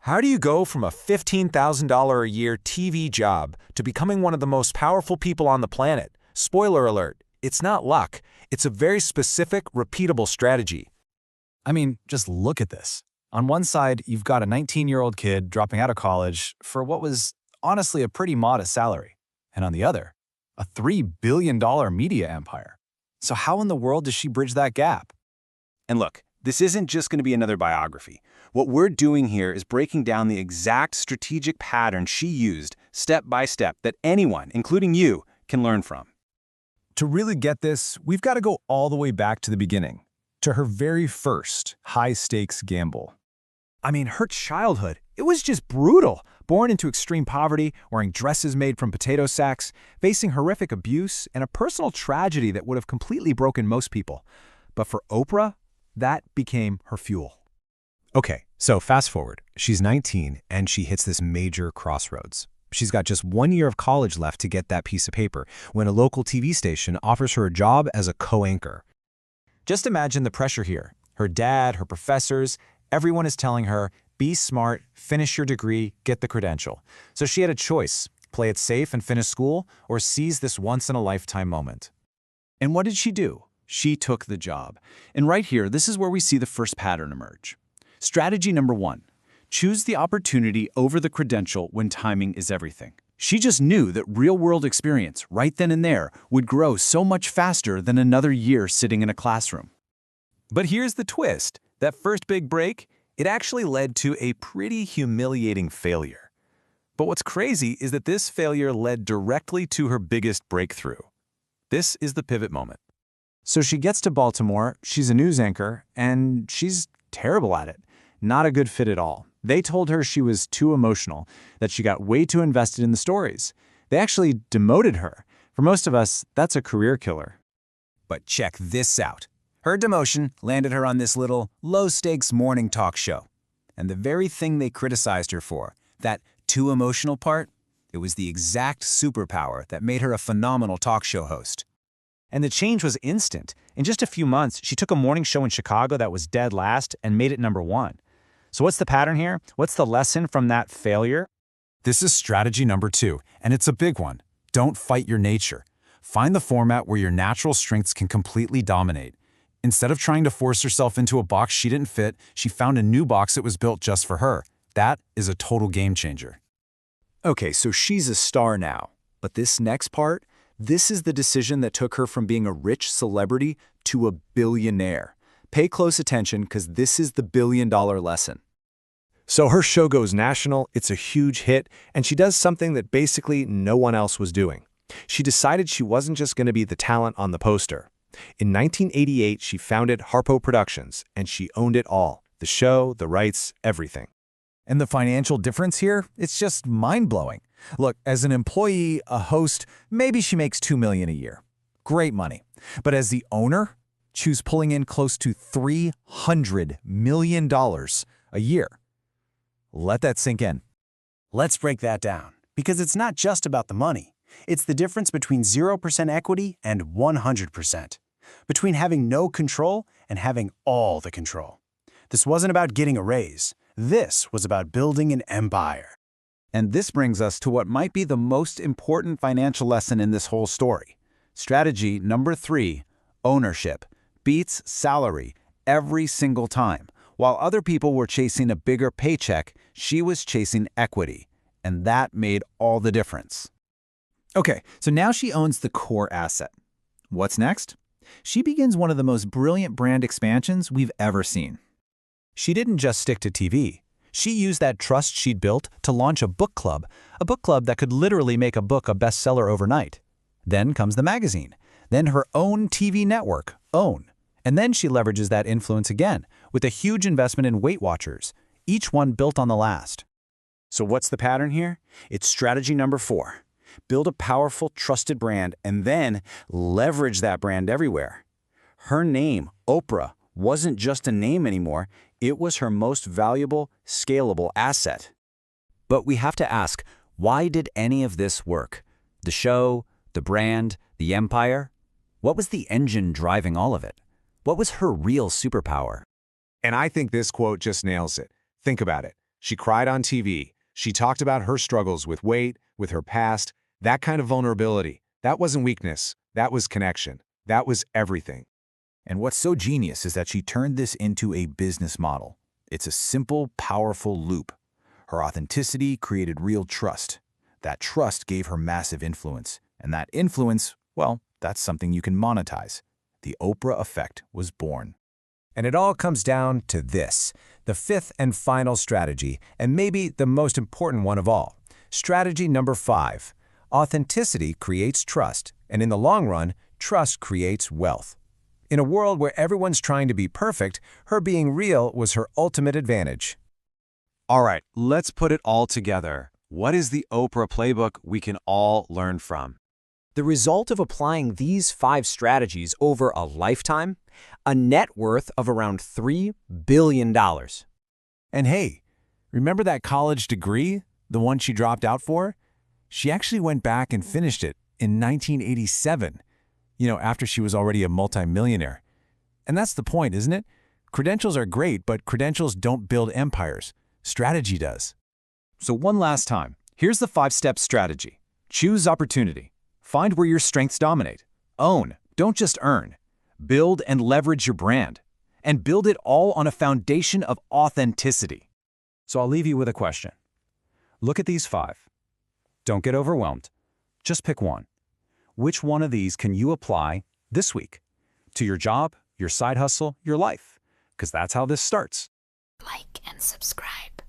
How do you go from a $15,000 a year TV job to becoming one of the most powerful people on the planet? Spoiler alert, it's not luck. It's a very specific, repeatable strategy. I mean, just look at this. On one side, you've got a 19-year-old kid dropping out of college for what was honestly a pretty modest salary. And on the other, a $3 billion media empire. So how in the world does she bridge that gap? And look, this isn't just going to be another biography. What we're doing here is breaking down the exact strategic pattern she used, step by step, that anyone, including you, can learn from. To really get this, we've got to go all the way back to the beginning, to her very first high-stakes gamble. I mean, her childhood, it was just brutal. Born into extreme poverty, wearing dresses made from potato sacks, facing horrific abuse, and a personal tragedy that would have completely broken most people. But for Oprah, that became her fuel. Okay, so fast forward. She's 19 and she hits this major crossroads. She's got just 1 year of college left to get that piece of paper when a local TV station offers her a job as a co-anchor. Just imagine the pressure here. Her dad, her professors, everyone is telling her, be smart, finish your degree, get the credential. So she had a choice, play it safe and finish school, or seize this once-in-a-lifetime moment. And what did she do? She took the job. And right here, this is where we see the first pattern emerge. Strategy number 1, choose the opportunity over the credential when timing is everything. She just knew that real-world experience, right then and there, would grow so much faster than another year sitting in a classroom. But here's the twist. That first big break, it actually led to a pretty humiliating failure. But what's crazy is that this failure led directly to her biggest breakthrough. This is the pivot moment. So she gets to Baltimore, she's a news anchor, and she's terrible at it. Not a good fit at all. They told her she was too emotional, that she got way too invested in the stories. They actually demoted her. For most of us, that's a career killer. But check this out. Her demotion landed her on this little low-stakes morning talk show. And the very thing they criticized her for, that too emotional part, it was the exact superpower that made her a phenomenal talk show host. And the change was instant. In just a few months, she took a morning show in Chicago that was dead last and made it #1. So what's the pattern here? What's the lesson from that failure? This is strategy number 2, and it's a big one. Don't fight your nature. Find the format where your natural strengths can completely dominate. Instead of trying to force herself into a box she didn't fit, she found a new box that was built just for her. That is a total game changer. Okay, so she's a star now. But this next part, this is the decision that took her from being a rich celebrity to a billionaire. Pay close attention because this is the billion-dollar lesson. So her show goes national, it's a huge hit, and she does something that basically no one else was doing. She decided she wasn't just going to be the talent on the poster. In 1988, she founded Harpo Productions, and she owned it all. The show, the rights, everything. And the financial difference here, it's just mind-blowing. Look, as an employee, a host, maybe she makes $2 million a year. Great money. But as the owner, she was pulling in close to $300 million a year. Let that sink in. Let's break that down, because it's not just about the money. It's the difference between 0% equity and 100%. Between having no control and having all the control. This wasn't about getting a raise. This was about building an empire. And this brings us to what might be the most important financial lesson in this whole story. Strategy number 3, ownership, beats salary every single time. While other people were chasing a bigger paycheck, she was chasing equity. And that made all the difference. Okay, so now she owns the core asset. What's next? She begins one of the most brilliant brand expansions we've ever seen. She didn't just stick to TV. She used that trust she'd built to launch a book club that could literally make a book a bestseller overnight. Then comes the magazine. Then her own TV network, OWN. And then she leverages that influence again with a huge investment in Weight Watchers, each one built on the last. So what's the pattern here? It's strategy number 4. Build a powerful, trusted brand and then leverage that brand everywhere. Her name, Oprah, wasn't just a name anymore. It was her most valuable, scalable asset. But we have to ask, why did any of this work? The show, the brand, the empire? What was the engine driving all of it? What was her real superpower? And I think this quote just nails it. Think about it. She cried on TV. She talked about her struggles with weight, with her past. That kind of vulnerability, that wasn't weakness. That was connection. That was everything. And what's so genius is that she turned this into a business model. It's a simple, powerful loop. Her authenticity created real trust. That trust gave her massive influence. And that influence, well, that's something you can monetize. The Oprah effect was born. And it all comes down to this, the fifth and final strategy, and maybe the most important one of all. Strategy number 5. Authenticity creates trust, and in the long run, trust creates wealth. In a world where everyone's trying to be perfect, her being real was her ultimate advantage. All right, let's put it all together. What is the Oprah playbook we can all learn from? The result of applying these 5 strategies over a lifetime, a net worth of around $3 billion. And hey, remember that college degree, the one she dropped out for? She actually went back and finished it in 1987, after she was already a multimillionaire. And that's the point, isn't it? Credentials are great, but credentials don't build empires. Strategy does. So one last time, here's the 5-step strategy. Choose opportunity. Find where your strengths dominate. Own, don't just earn. Build and leverage your brand. And build it all on a foundation of authenticity. So I'll leave you with a question. Look at these 5. Don't get overwhelmed. Just pick one. Which one of these can you apply this week to your job, your side hustle, your life? Because that's how this starts. Like and subscribe.